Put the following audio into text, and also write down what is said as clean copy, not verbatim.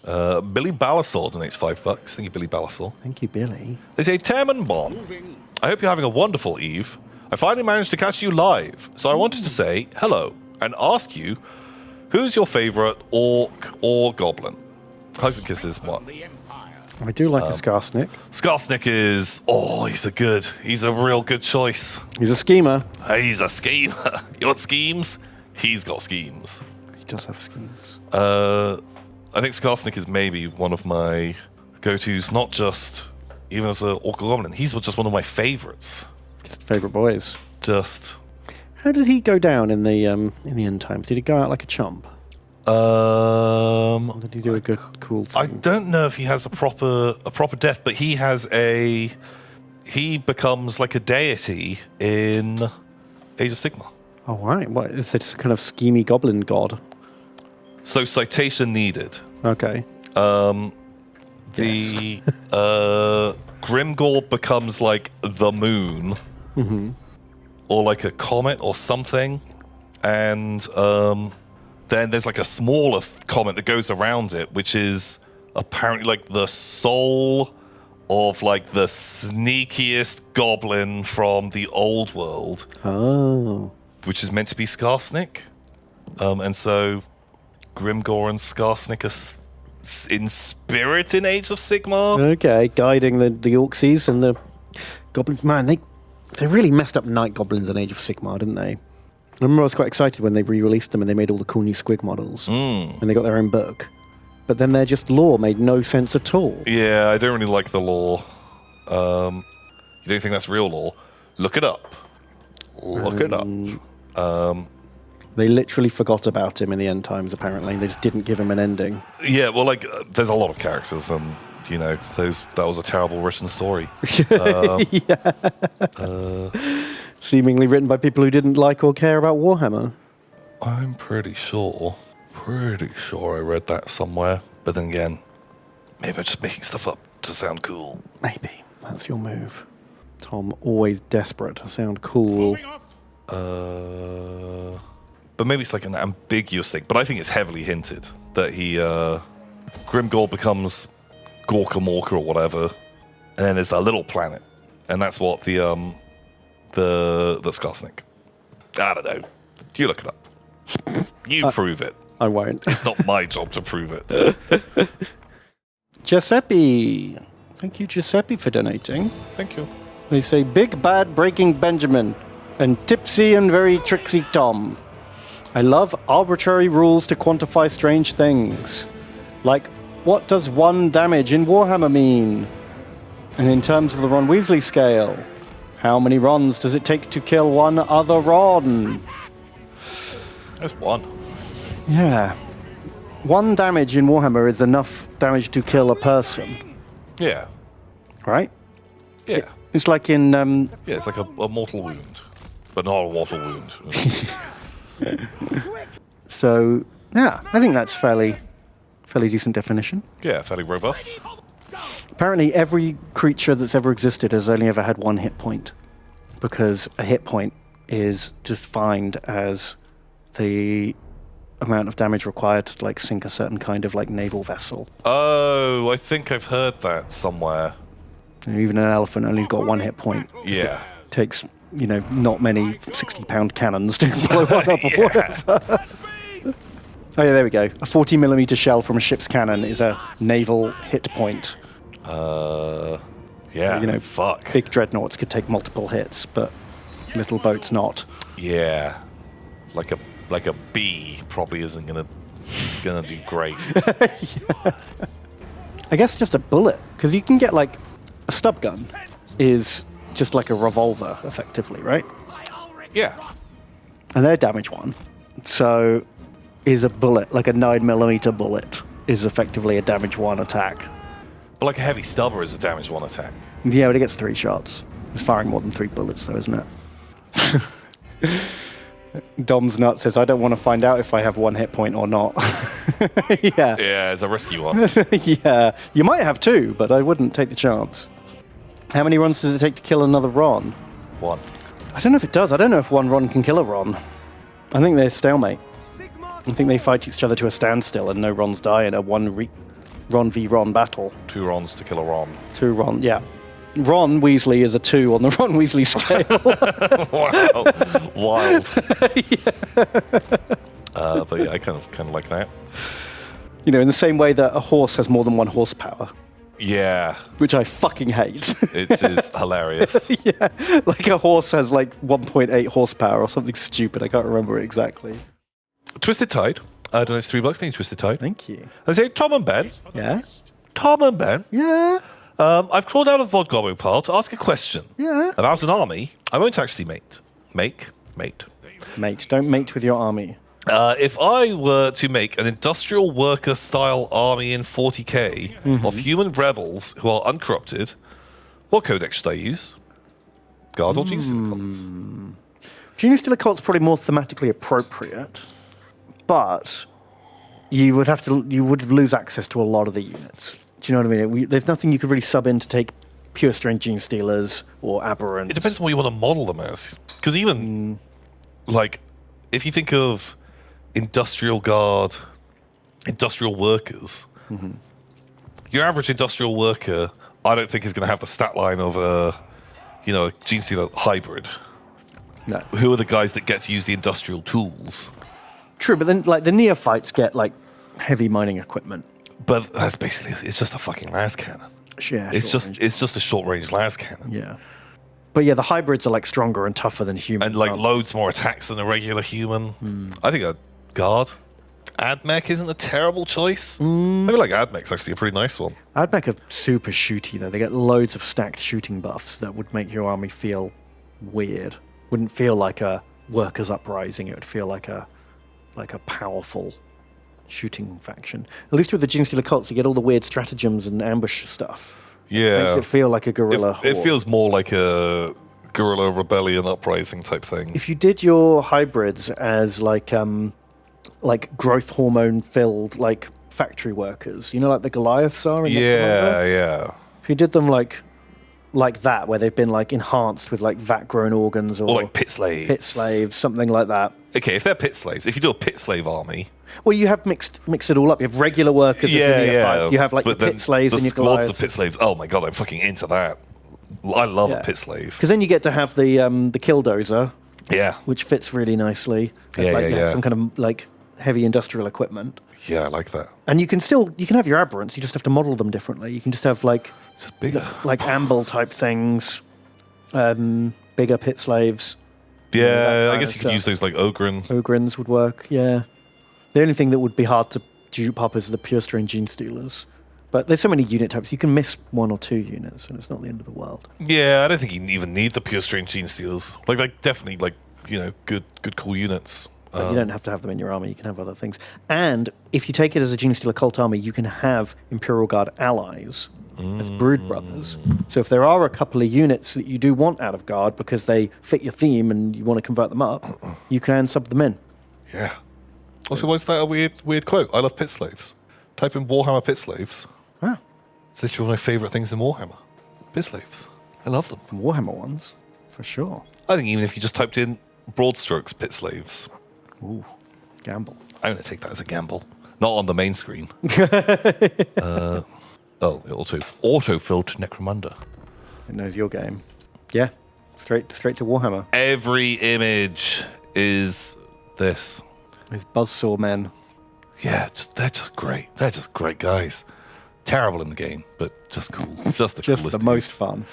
Billy Ballasor donates $5. Thank you, Billy Ballasor. Thank you, Billy. They say, Tam Bon, I hope you're having a wonderful eve. I finally managed to catch you live, so I wanted to say hello and ask you, who's your favorite orc or goblin? Hugs and kisses, what? I do like a Skarsnik. Skarsnik is, he's a real good choice. He's a schemer. He's a schemer. You want schemes? He's got schemes. He does have schemes. I think Skarsnik is maybe one of my go-tos, not just even as an orc or goblin. He's just one of my favorites. Just favorite boys. Just. How did he go down in the end times? Did he go out like a chump? Or did he do a good, cool thing? I don't know if he has a proper death, but he becomes like a deity in Age of Sigmar. Oh, right. What is this kind of schemy goblin god? So citation needed. Okay. The Grimgor becomes like the moon, or like a comet or something, and then there's like a smaller comet that goes around it, which is apparently like the soul of like the sneakiest goblin from the old world. Oh. Which is meant to be Skarsnik. And so Grimgor and Skarsnik are in spirit in Age of Sigmar. Okay, guiding the Orcsies and the goblins. Man, they really messed up night goblins in Age of Sigmar, didn't they? I remember I was quite excited when they re-released them and they made all the cool new squig models. And they got their own book. But then their just lore made no sense at all. Yeah, I don't really like the lore. You don't think that's real lore? Look it up. Look it up. They literally forgot about him in the end times, apparently. They just didn't give him an ending. Yeah, well, like, there's a lot of characters, and, you know, that was a terrible written story. Seemingly written by people who didn't like or care about Warhammer. I'm pretty sure I read that somewhere. But then again, maybe I'm just making stuff up to sound cool. Maybe. That's your move. Tom, always desperate to sound cool. But maybe it's like an ambiguous thing. But I think it's heavily hinted that Grimgor becomes Gorka Morka or whatever. And then there's that little planet. And that's what the Skarsnik. I don't know. You look it up. You prove it. I won't. It's not my job to prove it. Giuseppe. Thank you, Giuseppe, for donating. Thank you. They say, Big Bad Breaking Benjamin and Tipsy and Very Tricksy Tom. I love arbitrary rules to quantify strange things. Like, what does 1 damage in Warhammer mean? And in terms of the Ron Weasley scale, how many Rons does it take to kill one other Ron? That's 1. Yeah. 1 damage in Warhammer is enough damage to kill a person. Yeah. Right? Yeah. It's like in... Yeah, it's like a mortal wound. But not a mortal wound. So, yeah, I think that's fairly decent definition. Yeah, fairly robust. Apparently every creature that's ever existed has only ever had 1 hit point. Because a hit point is defined as the amount of damage required to like sink a certain kind of like naval vessel. Oh, I think I've heard that somewhere. And even an elephant only got 1 hit point. Yeah. It takes, not many 60-pound cannons to blow one up or whatever. Oh yeah, there we go. A 40mm shell from a ship's cannon is a naval hit point. Yeah, fuck. Big dreadnoughts could take multiple hits, but little boats not. Yeah. Like a bee probably isn't gonna do great. Yeah. I guess just a bullet, because you can get like a stub gun is just like a revolver effectively, right? Yeah. And they're damage 1. So is a bullet, like a 9mm bullet, is effectively a damage 1 attack. But like a heavy stubber is a damage 1 attack. Yeah, but it gets 3 shots. It's firing more than 3 bullets though, isn't it? Dom's Nut says, I don't want to find out if I have 1 hit point or not. Yeah. Yeah, it's a risky one. Yeah. You might have 2, but I wouldn't take the chance. How many runs does it take to kill another Ron? 1. I don't know if it does. I don't know if 1 Ron can kill a Ron. I think they're stalemate. I think they fight each other to a standstill and no Rons die in a Ron v. Ron battle. 2 Rons to kill a Ron. 2 Ron, yeah. Ron Weasley is a 2 on the Ron Weasley scale. Wow. Wild. But yeah, I kind of like that. You know, in the same way that a horse has more than 1 horsepower. Yeah. Which I fucking hate. It is hilarious. Yeah. Like a horse has like 1.8 horsepower or something stupid. I can't remember it exactly. Twisted Tide. Donates $3. Thank you, Twisted Tide. Thank you. I say, Tom and Ben. Yeah? Tom and Ben. Yeah? I've crawled out of the Gobbo pile to ask a question. Yeah? About an army I won't actually mate. Mate. Mate, don't mate with your army. If I were to make an industrial worker style army in 40k of human rebels who are uncorrupted, what codex should I use? Guard or Genius Cults? Genius Killer Cult's probably more thematically appropriate, but you would lose access to a lot of the units. Do you know what I mean? There's nothing you could really sub in to take pure strength Gene Stealers or Aberrants. It depends on what you want to model them as. Because even, like, if you think of industrial guard, industrial workers, your average industrial worker, I don't think is going to have the stat line of a Gene Stealer hybrid. No. Who are the guys that get to use the industrial tools? True, but then like the neophytes get like heavy mining equipment. But that's basically, it's just a fucking las cannon. Yeah, it's just a short range las cannon. Yeah. But yeah, the hybrids are like stronger and tougher than humans. And like loads more attacks than a regular human. I think a guard Admech isn't a terrible choice. I feel like Admech's actually a pretty nice one. Admech are super shooty though. They get loads of stacked shooting buffs that would make your army feel weird. Wouldn't feel like a workers' uprising. It would feel like a powerful shooting faction. At least with the Gene Stealer cults, you get all the weird stratagems and ambush stuff. Yeah. Makes it feel like a guerrilla It horde. feels more like a guerrilla rebellion uprising type thing. If you did your hybrids as like growth hormone filled like factory workers, like the Goliaths are in Yeah. If you did them like that, where they've been like enhanced with like vat grown organs or like pit slaves. Pit slaves, something like that. Okay, if they're pit slaves, if you do a pit slave army. Well, you have mixed it all up. You have regular workers. Yeah. You have like but your pit slaves and your squads Goliaths. of pit slaves. Oh my god, I'm fucking into that. I love a pit slave. Because then you get to have the killdozer. Yeah. Which fits really nicely. Yeah. Some kind of like heavy industrial equipment. Yeah, I like that. And you can have your aberrants. You just have to model them differently. You can just have like bigger, like amble type things, bigger pit slaves. Yeah, I guess you could use those like Ogrins. Ogrins would work. Yeah. The only thing that would be hard to dupe up is the pure strain Gene Stealers. But there's so many unit types, you can miss 1 or 2 units, and it's not the end of the world. Yeah, I don't think you even need the pure strain Gene Stealers. Like definitely, like good cool units. You don't have to have them in your army. You can have other things. And if you take it as a Gene Stealer cult army, you can have Imperial Guard allies as Brood Brothers. So if there are a couple of units that you do want out of Guard because they fit your theme and you want to convert them up, you can sub them in. Yeah. Also, why is that a weird quote? I love pit slaves. Type in Warhammer pit slaves. Ah. It's literally one of my favourite things in Warhammer. Pit slaves. I love them. Warhammer ones, for sure. I think even if you just typed in broad strokes pit slaves. Ooh, gamble. I'm going to take that as a gamble. Not on the main screen. It auto-filled to Necromunda. It knows your game. Yeah, straight to Warhammer. Every image is this. These buzzsaw men. Yeah, they're just great. They're just great guys. Terrible in the game, but just cool. Just the Just coolest the most dudes. fun.